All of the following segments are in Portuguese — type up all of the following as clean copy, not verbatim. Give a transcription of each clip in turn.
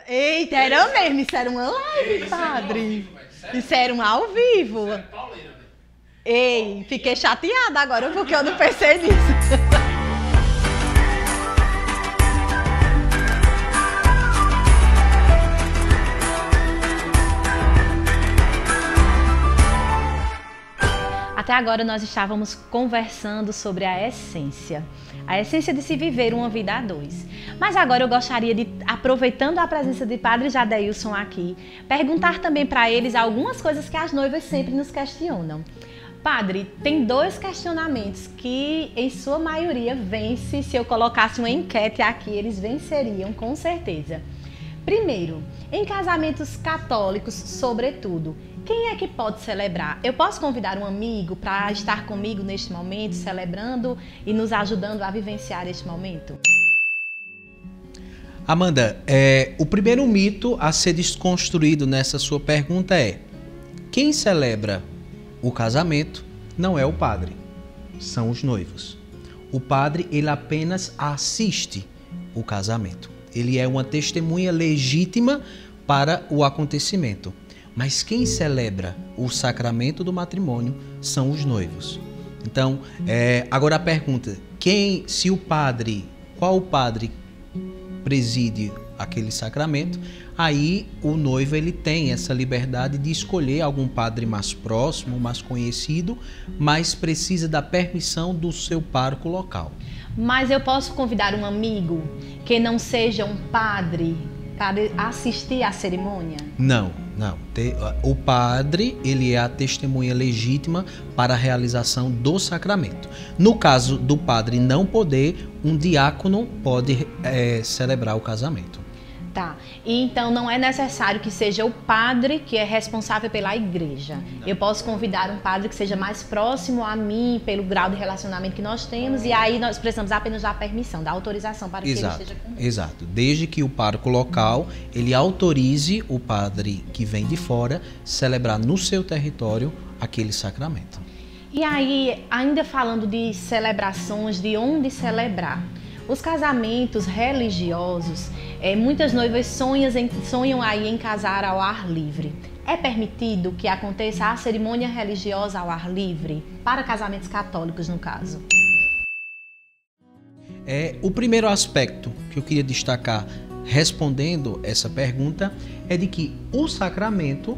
Eita, era mesmo, isso era uma live, padre. Isso era um ao vivo. Ei, fiquei chateada agora porque eu não pensei nisso. Até agora nós estávamos conversando sobre a essência de se viver uma vida a dois. Mas agora eu gostaria de, aproveitando a presença de Padre Jadeilson aqui, perguntar também para eles algumas coisas que as noivas sempre nos questionam. Padre, tem dois questionamentos que em sua maioria vence, se eu colocasse uma enquete aqui, eles venceriam com certeza. Primeiro, em casamentos católicos, sobretudo, quem é que pode celebrar? Eu posso convidar um amigo para estar comigo neste momento, celebrando e nos ajudando a vivenciar este momento? Amanda, o primeiro mito a ser desconstruído nessa sua pergunta é: quem celebra o casamento não é o padre, são os noivos. O padre, ele apenas assiste o casamento. Ele é uma testemunha legítima para o acontecimento. Mas quem celebra o sacramento do matrimônio são os noivos. Então, agora a pergunta: qual padre preside aquele sacramento? Aí o noivo, ele tem essa liberdade de escolher algum padre mais próximo, mais conhecido, mas precisa da permissão do seu pároco local. Mas eu posso convidar um amigo que não seja um padre para assistir à cerimônia? Não. O padre, ele é a testemunha legítima para a realização do sacramento. No caso do padre não poder, um diácono pode celebrar o casamento. Tá. E então não é necessário que seja o padre que é responsável pela igreja. Não. Eu posso convidar um padre que seja mais próximo a mim, pelo grau de relacionamento que nós temos, e aí nós precisamos apenas dar permissão, dar autorização para que ele esteja conosco. Exato. Desde que o pároco local, ele autorize o padre que vem de fora celebrar no seu território aquele sacramento. E aí, ainda falando de celebrações, de onde celebrar, os casamentos religiosos, muitas noivas sonham aí em casar ao ar livre. É permitido que aconteça a cerimônia religiosa ao ar livre, para casamentos católicos no caso? O primeiro aspecto que eu queria destacar respondendo essa pergunta é de que o sacramento,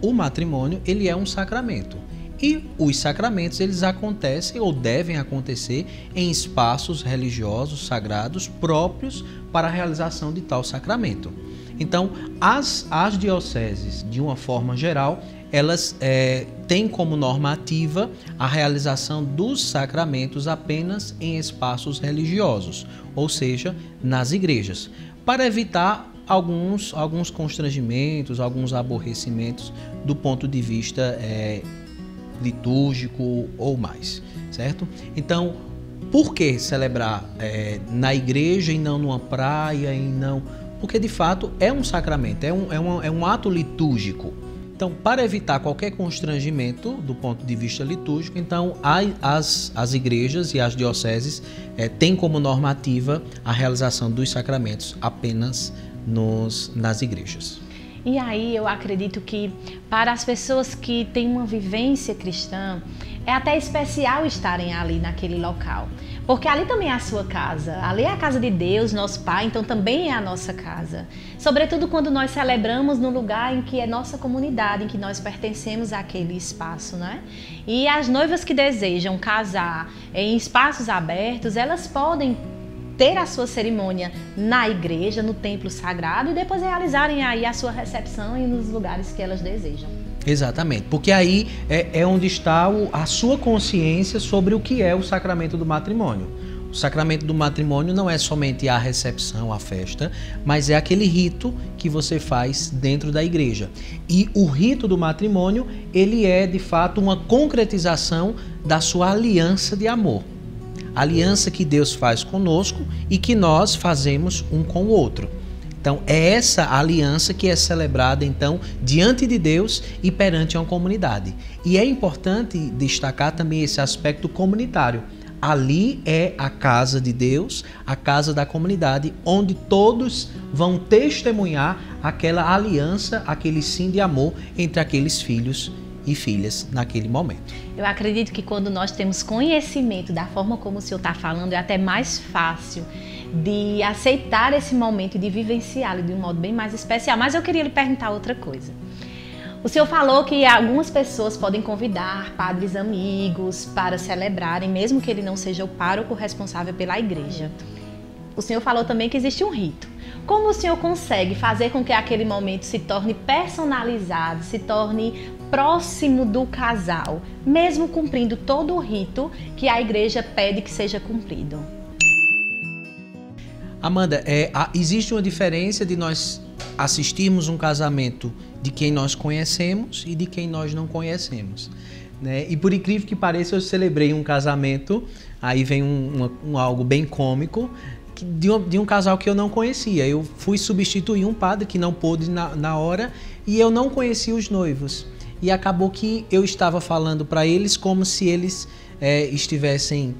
o matrimônio, ele é um sacramento. E os sacramentos, eles acontecem ou devem acontecer em espaços religiosos, sagrados, próprios para a realização de tal sacramento. Então, as dioceses, de uma forma geral, elas têm como normativa a realização dos sacramentos apenas em espaços religiosos, ou seja, nas igrejas, para evitar alguns constrangimentos, alguns aborrecimentos do ponto de vista litúrgico ou mais, certo? Então, por que celebrar na igreja e não numa praia, porque de fato é um sacramento, é um ato litúrgico. Então, para evitar qualquer constrangimento do ponto de vista litúrgico, então as igrejas e as dioceses têm como normativa a realização dos sacramentos apenas nas igrejas. E aí eu acredito que para as pessoas que têm uma vivência cristã, é até especial estarem ali naquele local. Porque ali também é a sua casa, ali é a casa de Deus, nosso Pai, então também é a nossa casa. Sobretudo quando nós celebramos no lugar em que é nossa comunidade, em que nós pertencemos àquele espaço, né? E as noivas que desejam casar em espaços abertos, elas podem ter a sua cerimônia na igreja, no templo sagrado, e depois realizarem aí a sua recepção e nos lugares que elas desejam. Exatamente, porque aí é onde está a sua consciência sobre o que é o sacramento do matrimônio. O sacramento do matrimônio não é somente a recepção, a festa, mas é aquele rito que você faz dentro da igreja. E o rito do matrimônio, ele é de fato uma concretização da sua aliança de amor. Aliança que Deus faz conosco e que nós fazemos um com o outro. Então, é essa aliança que é celebrada, então, diante de Deus e perante uma comunidade. E é importante destacar também esse aspecto comunitário. ali é a casa de Deus, a casa da comunidade, onde todos vão testemunhar aquela aliança, aquele sim de amor entre aqueles filhos e filhas naquele momento. Eu acredito que quando nós temos conhecimento da forma como o Senhor está falando, é até mais fácil de aceitar esse momento e de vivenciá-lo de um modo bem mais especial. Mas eu queria lhe perguntar outra coisa. O Senhor falou que algumas pessoas podem convidar padres amigos para celebrarem, mesmo que ele não seja o pároco responsável pela igreja. O Senhor falou também que existe um rito. Como o Senhor consegue fazer com que aquele momento se torne personalizado, se torne próximo do casal, mesmo cumprindo todo o rito que a igreja pede que seja cumprido? Amanda, existe uma diferença de nós assistirmos um casamento de quem nós conhecemos e de quem nós não conhecemos, né? E por incrível que pareça, eu celebrei um casamento, aí vem algo bem cômico, de um casal que eu não conhecia. Eu fui substituir um padre que não pôde na hora e eu não conhecia os noivos. E acabou que eu estava falando para eles como se eles estivessem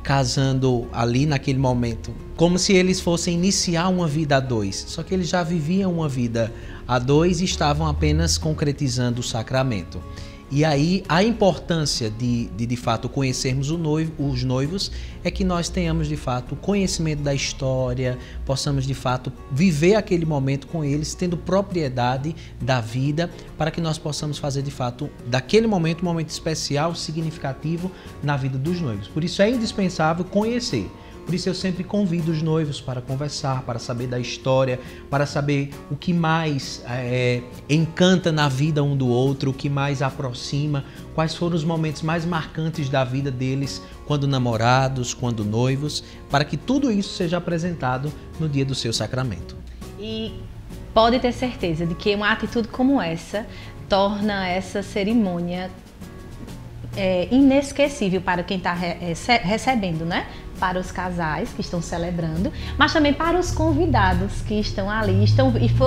casando ali naquele momento, como se eles fossem iniciar uma vida a dois. Só que eles já viviam uma vida a dois e estavam apenas concretizando o sacramento. E aí a importância de fato conhecermos os noivos é que nós tenhamos de fato conhecimento da história, possamos de fato viver aquele momento com eles, tendo propriedade da vida, para que nós possamos fazer de fato daquele momento um momento especial, significativo na vida dos noivos. Por isso é indispensável conhecer. Por isso eu sempre convido os noivos para conversar, para saber da história, para saber o que mais encanta na vida um do outro, o que mais aproxima, quais foram os momentos mais marcantes da vida deles quando namorados, quando noivos, para que tudo isso seja apresentado no dia do seu sacramento. E pode ter certeza de que uma atitude como essa torna essa cerimônia inesquecível para quem está recebendo, né? Para os casais que estão celebrando, mas também para os convidados que estão ali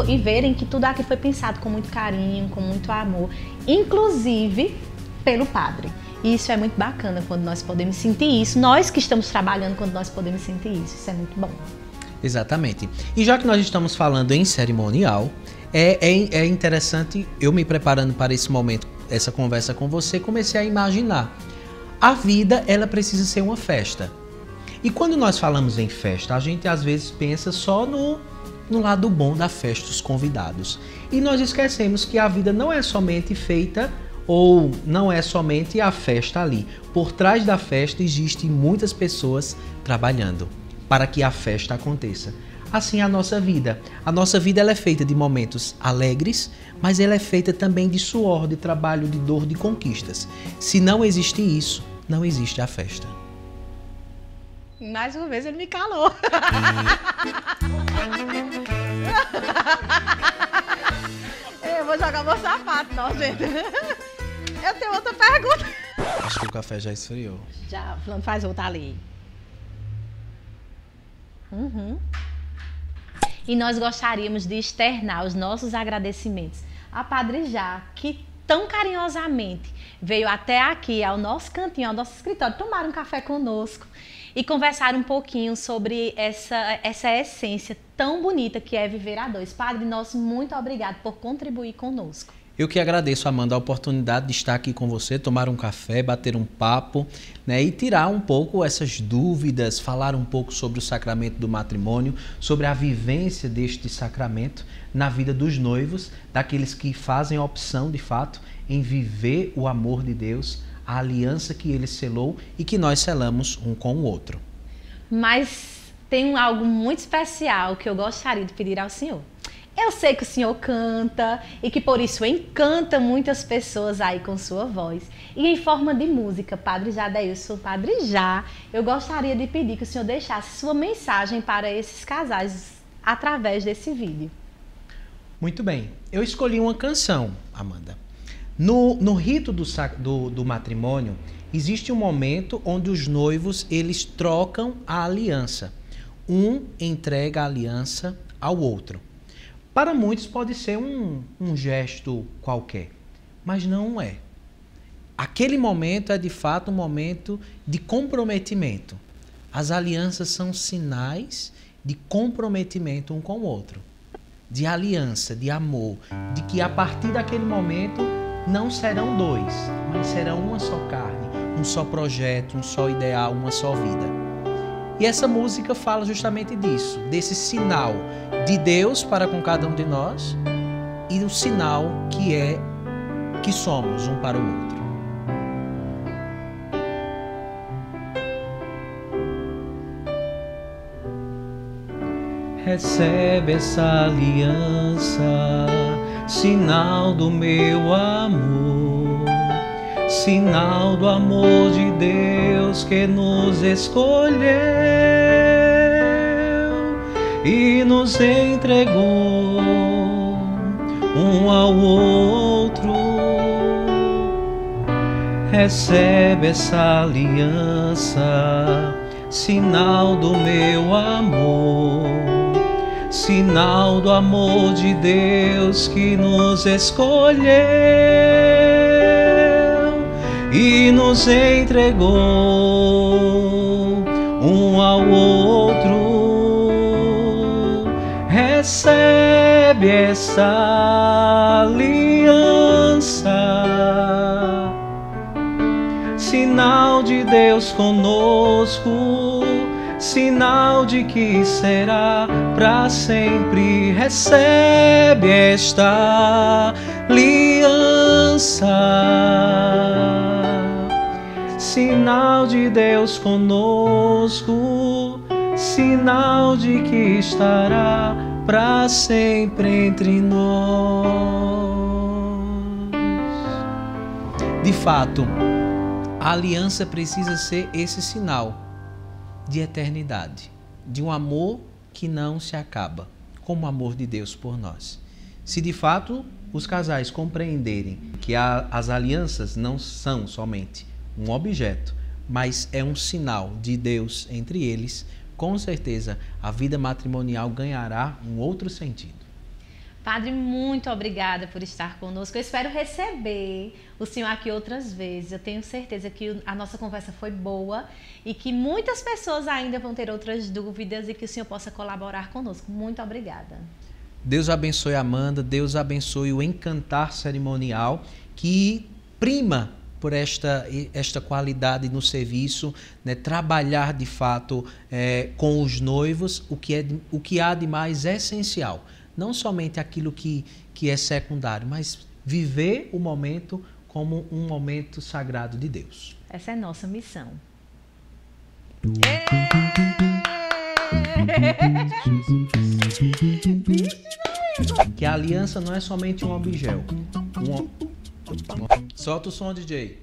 e verem que tudo aqui foi pensado com muito carinho, com muito amor, inclusive pelo padre. E isso é muito bacana quando nós podemos sentir isso, nós que estamos trabalhando, quando nós podemos sentir isso é muito bom. Exatamente. E já que nós estamos falando em cerimonial, é interessante, eu me preparando para esse momento, essa conversa com você, comecei a imaginar. A vida, ela precisa ser uma festa. E quando nós falamos em festa, a gente às vezes pensa só no lado bom da festa, os convidados. E nós esquecemos que a vida não é somente feita ou não é somente a festa ali. Por trás da festa existem muitas pessoas trabalhando para que a festa aconteça. Assim é a nossa vida. A nossa vida ela é feita de momentos alegres, mas ela é feita também de suor, de trabalho, de dor, de conquistas. Se não existe isso, não existe a festa. Mais uma vez ele me calou. Eu vou jogar meu sapato, não, gente. Eu tenho outra pergunta. Acho que o café já esfriou. Já, Fulano, faz outra ali. E nós gostaríamos de externar os nossos agradecimentos a Padre Já, que tão carinhosamente veio até aqui, ao nosso cantinho, ao nosso escritório, tomar um café conosco e conversar um pouquinho sobre essa essência tão bonita que é viver a dois. Padre nosso, muito obrigado por contribuir conosco. Eu que agradeço, Amanda, a oportunidade de estar aqui com você, tomar um café, bater um papo, né, e tirar um pouco essas dúvidas, falar um pouco sobre o sacramento do matrimônio, sobre a vivência deste sacramento na vida dos noivos, daqueles que fazem a opção, de fato, em viver o amor de Deus, a aliança que ele selou e que nós selamos um com o outro. Mas tem algo muito especial que eu gostaria de pedir ao senhor. Eu sei que o senhor canta e que por isso encanta muitas pessoas aí com sua voz. E em forma de música, Padre Já Deilson, Padre Já, eu gostaria de pedir que o senhor deixasse sua mensagem para esses casais através desse vídeo. Muito bem. Eu escolhi uma canção, Amanda. No rito do matrimônio, existe um momento onde os noivos eles trocam a aliança. Um entrega a aliança ao outro. Para muitos pode ser um gesto qualquer, mas não é. aquele momento é de fato um momento de comprometimento. As alianças são sinais de comprometimento um com o outro, de aliança, de amor, de que a partir daquele momento não serão dois, mas serão uma só carne, um só projeto, um só ideal, uma só vida. E essa música fala justamente disso, desse sinal de Deus para com cada um de nós e o sinal que somos um para o outro. Recebe essa aliança, sinal do meu amor, sinal do amor de Deus que nos escolheu e nos entregou um ao outro. Recebe essa aliança, sinal do meu amor, sinal do amor de Deus que nos escolheu e nos entregou um ao outro. Recebe essa aliança, sinal de Deus conosco, sinal de que será para sempre. Recebe esta aliança, sinal de Deus conosco, sinal de que estará para sempre entre nós. De fato, a aliança precisa ser esse sinal de eternidade, de um amor que não se acaba, como o amor de Deus por nós. Se de fato os casais compreenderem que as alianças não são somente um objeto, mas é um sinal de Deus entre eles, com certeza a vida matrimonial ganhará um outro sentido. Padre, muito obrigada por estar conosco. Eu espero receber o senhor aqui outras vezes. Eu tenho certeza que a nossa conversa foi boa e que muitas pessoas ainda vão ter outras dúvidas e que o senhor possa colaborar conosco. Muito obrigada. Deus abençoe a Amanda, Deus abençoe o encantar cerimonial que prima por esta qualidade no serviço, né? Trabalhar de fato com os noivos, o que há de mais essencial. Não somente aquilo que é secundário, mas viver o momento como um momento sagrado de Deus. Essa é a nossa missão. Que a aliança não é somente um objeto. Solta o som, DJ.